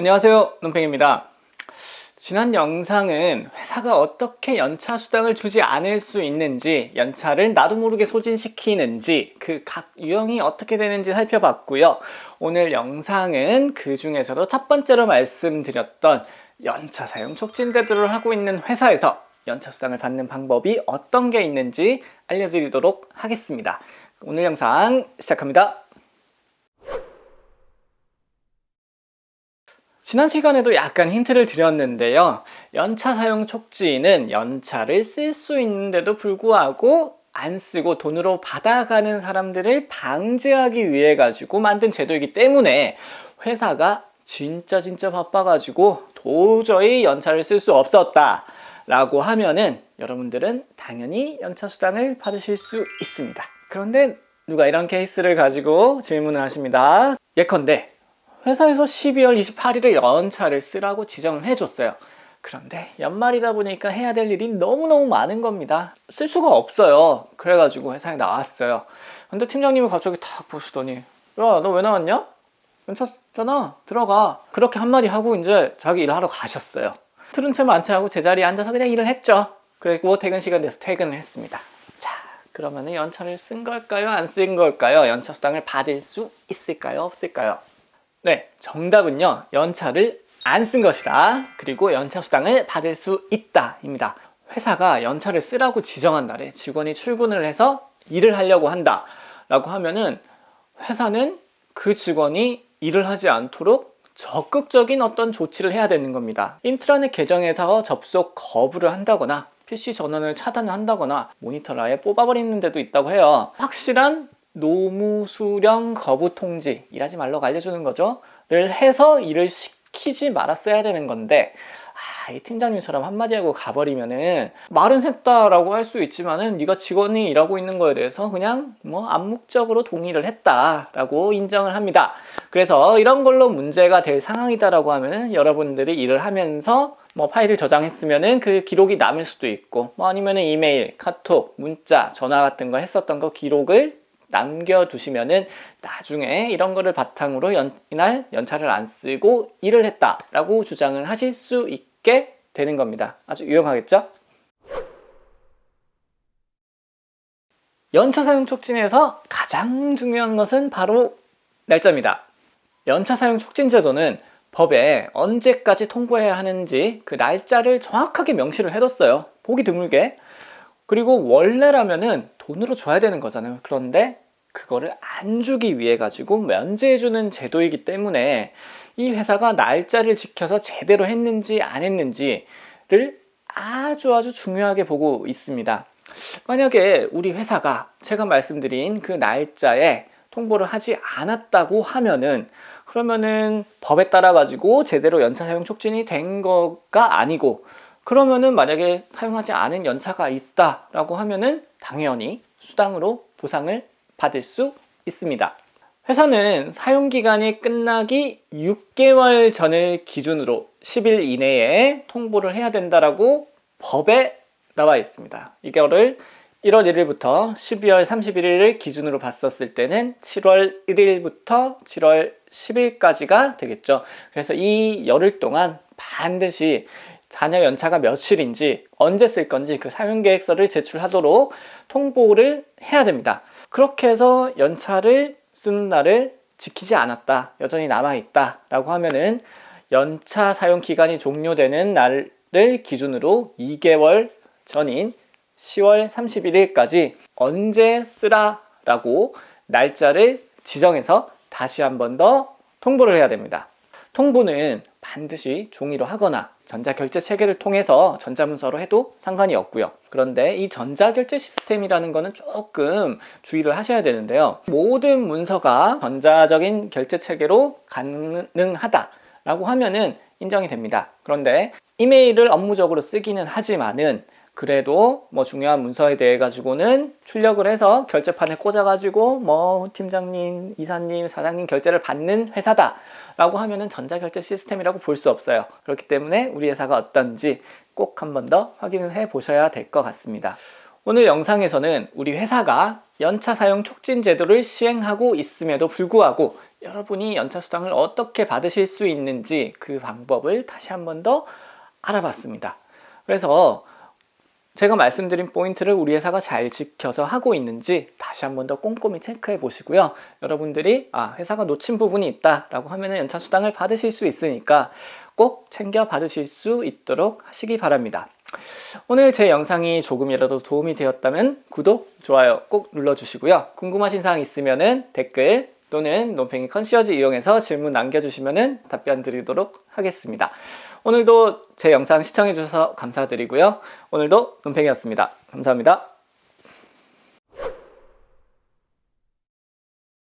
안녕하세요, 논팽입니다. 지난 영상은 회사가 어떻게 연차 수당을 주지 않을 수 있는지, 연차를 나도 모르게 소진시키는지, 그 각 유형이 어떻게 되는지 살펴봤고요. 오늘 영상은 그 중에서도 첫 번째로 말씀드렸던 연차 사용 촉진 제도를 하고 있는 회사에서 연차 수당을 받는 방법이 어떤 게 있는지 알려드리도록 하겠습니다. 오늘 영상 시작합니다. 지난 시간에도 약간 힌트를 드렸는데요. 연차 사용 촉진은 연차를 쓸 수 있는데도 불구하고 안 쓰고 돈으로 받아가는 사람들을 방지하기 위해 가지고 만든 제도이기 때문에 회사가 진짜 바빠가지고 도저히 연차를 쓸 수 없었다 라고 하면은 여러분들은 당연히 연차 수당을 받으실 수 있습니다. 그런데 누가 이런 케이스를 가지고 질문을 하십니다. 예컨대 회사에서 12월 28일에 연차를 쓰라고 지정을 해줬어요. 그런데 연말이다 보니까 해야 될 일이 너무너무 많은 겁니다. 쓸 수가 없어요. 그래가지고 회사에 나왔어요. 근데 팀장님이 갑자기 탁 보시더니 야, 너 왜 나왔냐? 연차 썼잖아. 들어가. 그렇게 한마디 하고 이제 자기 일하러 가셨어요. 틀은 채 많지 하고 제자리에 앉아서 그냥 일을 했죠. 그리고 퇴근 시간 돼서 퇴근을 했습니다. 자, 그러면은 연차를 쓴 걸까요? 안 쓴 걸까요? 연차 수당을 받을 수 있을까요? 없을까요? 네, 정답은요. 연차를 안 쓴 것이다. 그리고 연차 수당을 받을 수 있다 입니다. 회사가 연차를 쓰라고 지정한 날에 직원이 출근을 해서 일을 하려고 한다 라고 하면은 회사는 그 직원이 일을 하지 않도록 적극적인 어떤 조치를 해야 되는 겁니다. 인트라넷 계정에서 접속 거부를 한다거나 PC 전원을 차단한다거나 모니터를 아예 뽑아버리는 데도 있다고 해요. 확실한 노무 수령 거부 통지, 일하지 말라고 알려주는 거죠. 를 해서 일을 시키지 말았어야 되는 건데 이 팀장님처럼 한마디 하고 가버리면은 말은 했다라고 할 수 있지만은 네가 직원이 일하고 있는 거에 대해서 그냥 암묵적으로 동의를 했다라고 인정을 합니다. 그래서 이런 걸로 문제가 될 상황이다라고 하면은 여러분들이 일을 하면서 파일을 저장했으면은 그 기록이 남을 수도 있고 아니면은 이메일, 카톡, 문자, 전화 같은 거 했었던 거 기록을 남겨두시면은 나중에 이런 거를 바탕으로 이날 연차를 안 쓰고 일을 했다라고 주장을 하실 수 있게 되는 겁니다. 아주 유용하겠죠? 연차 사용 촉진에서 가장 중요한 것은 바로 날짜입니다. 연차 사용 촉진 제도는 법에 언제까지 통보해야 하는지 그 날짜를 정확하게 명시를 해뒀어요. 보기 드물게. 그리고 원래라면은 돈으로 줘야 되는 거잖아요. 그런데 그거를 안 주기 위해 가지고 면제해주는 제도이기 때문에 이 회사가 날짜를 지켜서 제대로 했는지 안 했는지를 아주 중요하게 보고 있습니다. 만약에 우리 회사가 제가 말씀드린 그 날짜에 통보를 하지 않았다고 하면은 그러면은 법에 따라 가지고 제대로 연차 사용 촉진이 된 거가 아니고 그러면은 만약에 사용하지 않은 연차가 있다라고 하면은 당연히 수당으로 보상을 받을 수 있습니다. 회사는 사용기간이 끝나기 6개월 전을 기준으로 10일 이내에 통보를 해야 된다라고 법에 나와 있습니다. 이거를 1월 1일부터 12월 31일을 기준으로 봤었을 때는 7월 1일부터 7월 10일까지가 되겠죠. 그래서 이 열흘 동안 반드시 자녀 연차가 며칠인지 언제 쓸 건지 그 사용계획서를 제출하도록 통보를 해야 됩니다. 그렇게 해서 연차를 쓰는 날을 지키지 않았다, 여전히 남아있다 라고 하면은 연차 사용 기간이 종료되는 날을 기준으로 2개월 전인 10월 31일까지 언제 쓰라 라고 날짜를 지정해서 다시 한 번 더 통보를 해야 됩니다. 통보는 반드시 종이로 하거나 전자결제 체계를 통해서 전자문서로 해도 상관이 없고요. 그런데 이 전자결제 시스템이라는 거는 조금 주의를 하셔야 되는데요. 모든 문서가 전자적인 결제 체계로 가능하다라고 하면은 인정이 됩니다. 그런데 이메일을 업무적으로 쓰기는 하지만은 그래도 중요한 문서에 대해 가지고는 출력을 해서 결제판에 꽂아 가지고 팀장님, 이사님, 사장님 결제를 받는 회사다 라고 하면은 전자결제 시스템이라고 볼 수 없어요. 그렇기 때문에 우리 회사가 어떤지 꼭 한 번 더 확인을 해 보셔야 될 것 같습니다. 오늘 영상에서는 우리 회사가 연차 사용 촉진 제도를 시행하고 있음에도 불구하고 여러분이 연차수당을 어떻게 받으실 수 있는지 그 방법을 다시 한 번 더 알아봤습니다. 그래서 제가 말씀드린 포인트를 우리 회사가 잘 지켜서 하고 있는지 다시 한 번 더 꼼꼼히 체크해 보시고요. 여러분들이 회사가 놓친 부분이 있다라고 하면 연차수당을 받으실 수 있으니까 꼭 챙겨 받으실 수 있도록 하시기 바랍니다. 오늘 제 영상이 조금이라도 도움이 되었다면 구독, 좋아요 꼭 눌러주시고요. 궁금하신 사항 있으면 댓글 또는 논팽이 컨시어지 이용해서 질문 남겨주시면 답변 드리도록 하겠습니다. 오늘도 제 영상 시청해주셔서 감사드리고요. 오늘도 논팽이였습니다. 감사합니다.